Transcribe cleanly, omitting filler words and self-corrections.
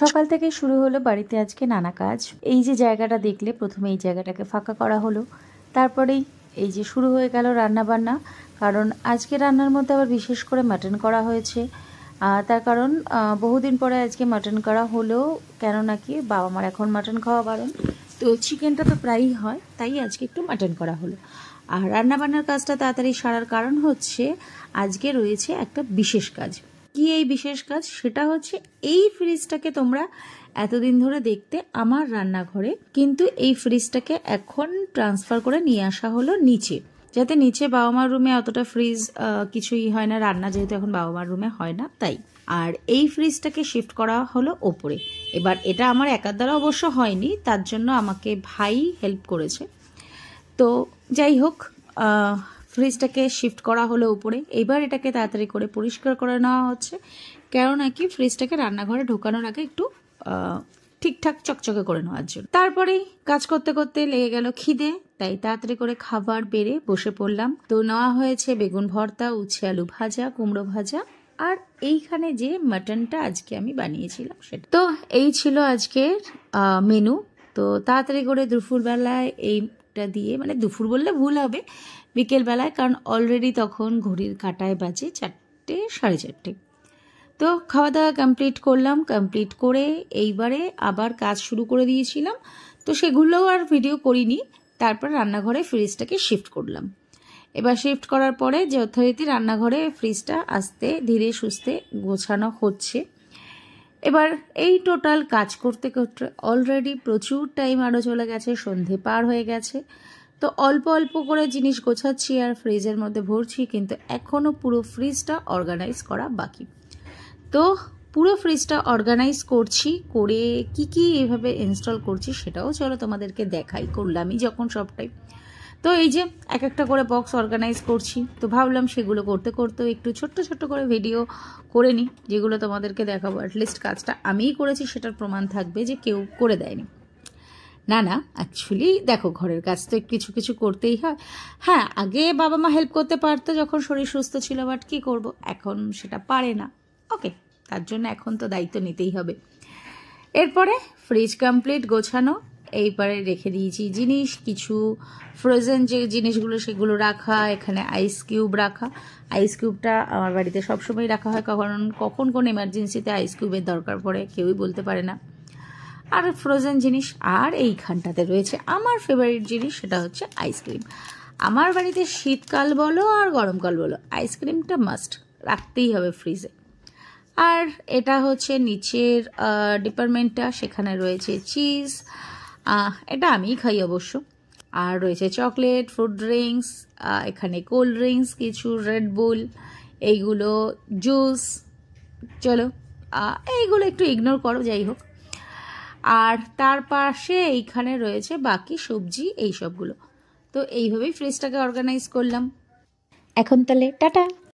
সকাল থেকে শুরু হলো বাড়িতে আজকে নানা কাজ। এই যে জায়গাটা দেখলে, প্রথমে এই জায়গাটাকে ফাঁকা করা হলো, তারপরেই এই যে শুরু হয়ে গেল রান্না বান্না। কারণ আজকে রান্নার মধ্যে আবার বিশেষ করে মাটন করা হয়েছে। তার কারণ বহুদিন পরে আজকে মাটন করা হলো, কেন নাকি বাবা মার এখন মাটন খাওয়া বারণ, তো চিকেনটা তো প্রায়ই হয়, তাই আজকে একটু মাটন করা হলো। আর রান্নাবান্নার কাজটা তাড়াতাড়ি সারার কারণ হচ্ছে আজকে রয়েছে একটা বিশেষ কাজ। কি এই বিশেষ কাজ? সেটা হচ্ছে এই ফ্রিজটাকে তোমরা এতদিন ধরে দেখতে আমার রান্নাঘরে, কিন্তু এই ফ্রিজটাকে এখন ট্রান্সফার করে নিয়ে আসা হলো নিচে, যাতে নিচে বাবা মার রুমে অতটা ফ্রিজ কিছুই হয় না, রান্না যেহেতু এখন বাবা মার রুমে হয় না তাই। আর এই ফ্রিজটাকে শিফট করা হলো ওপরে। এবার এটা আমার একার দ্বারা অবশ্য হয়নি, তার জন্য আমাকে ভাই হেল্প করেছে। তো যাই হোক, ফ্রিজটাকে শিফট করা হলো উপরে। এবার এটাকে তাড়াতাড়ি করে পরিষ্কার করে নেওয়া হচ্ছে, কেন নাকি ফ্রিজটাকে রান্নাঘরে ঢোকানোর আগে একটু ঠিকঠাক চকচকে করে নেওয়ার জন্য। তারপরেই কাজ করতে করতে লেগে গেল খিদে, তাই তাড়াতাড়ি করে খাবার বেড়ে বসে পড়লাম। তো নেওয়া হয়েছে বেগুন ভর্তা, উচ্ছে আলু ভাজা, কুমড়ো ভাজা, আর এইখানে যে মাটনটা আজকে আমি বানিয়েছিলাম সেটা। তো এই ছিল আজকের মেনু। তো তাড়াতাড়ি করে দুপুরবেলায় এইটা দিয়ে, মানে দুপুর বললে ভুল হবে, বিকেলবেলায়, কারণ অলরেডি তখন ঘড়ির কাঁটায় বাজে 4টে, 4:30। তো খাওয়া দাওয়া কমপ্লিট করলাম, কমপ্লিট করে এইবারে আবার কাজ শুরু করে দিয়েছিলাম, তো সেগুলোও আর ভিডিও করিনি। তারপর রান্নাঘরে ফ্রিজটাকে শিফট করলাম। এবার শিফট করার পরে যথারীতি রান্নাঘরে ফ্রিজটা আস্তে ধীরে সুস্থে গোছানো হচ্ছে। এবার এই টোটাল কাজ করতে করতে অলরেডি প্রচুর টাইম আরও চলে গেছে, সন্ধে পার হয়ে গেছে। তো অল্প অল্প করে জিনিস গোছাচ্ছি আর ফ্রিজের মধ্যে ভরছি, কিন্তু এখনও পুরো ফ্রিজটা অর্গানাইজ করা বাকি। তো পুরো ফ্রিজটা অর্গানাইজ করছি, করে কি কি এভাবে ইনস্টল করছি সেটাও চলো তোমাদেরকে দেখাই, করলামই যখন সবটাই। তো এই যে এক একটা করে বক্স অর্গানাইজ করছি, তো ভাবলাম সেগুলো করতে করতেও একটু ছোট্ট ছোট্ট করে ভিডিও করে নিই, যেগুলো তোমাদেরকে দেখাবো। অ্যাটলিস্ট কাজটা আমিই করেছি সেটার প্রমাণ থাকবে, যে কেউ করে দেয়নি। না অ্যাকচুয়ালি দেখো, ঘরের কাজ তো কিছু কিছু করতেই হয়। হ্যাঁ, আগে বাবা মা হেল্প করতে পারতো যখন শরীর সুস্থ ছিল, বাট কী করব, এখন সেটা পারে না। ওকে, তার জন্য এখন তো দায়িত্ব নিতেই হবে। এরপরে ফ্রিজ কমপ্লিট গোছানো, এইবারে রেখে দিয়েছি জিনিস কিছু, ফ্রোজেন যে জিনিসগুলো সেগুলো রাখা, এখানে আইস কিউব রাখা। আইস কিউবটা আমার বাড়িতে সবসময় রাখা হয়, কখন কোন এমার্জেন্সিতে আইস কিউবের দরকার পড়ে কেউই বলতে পারে না। আর ফ্রোজেন জিনিস, আর এইখানটাতে রয়েছে আমার ফেভারিট জিনিস, সেটা হচ্ছে আইসক্রিম। আমার বাড়িতে শীতকাল বলো আর গরমকাল বলো, আইসক্রিমটা মাস্ট রাখতেই হবে ফ্রিজে। আর এটা হচ্ছে নিচের ডিপার্টমেন্টটা, সেখানে রয়েছে চিজ, এটা আমিই খাই অবশ্য। আর রয়েছে চকলেট, ফ্রুট ড্রিঙ্কস, এখানে কোল্ড ড্রিঙ্কস কিছু, রেড বুল, এইগুলো জুস, চলো এইগুলো একটু ইগনোর করো, যাই হোক। আর তার পাশে এইখানে রয়েছে বাকি সবজি, এই সবগুলো। তো এইভাবেই ফ্রিজটাকে অর্গানাইজ করলাম। এখন তাহলে টাটা।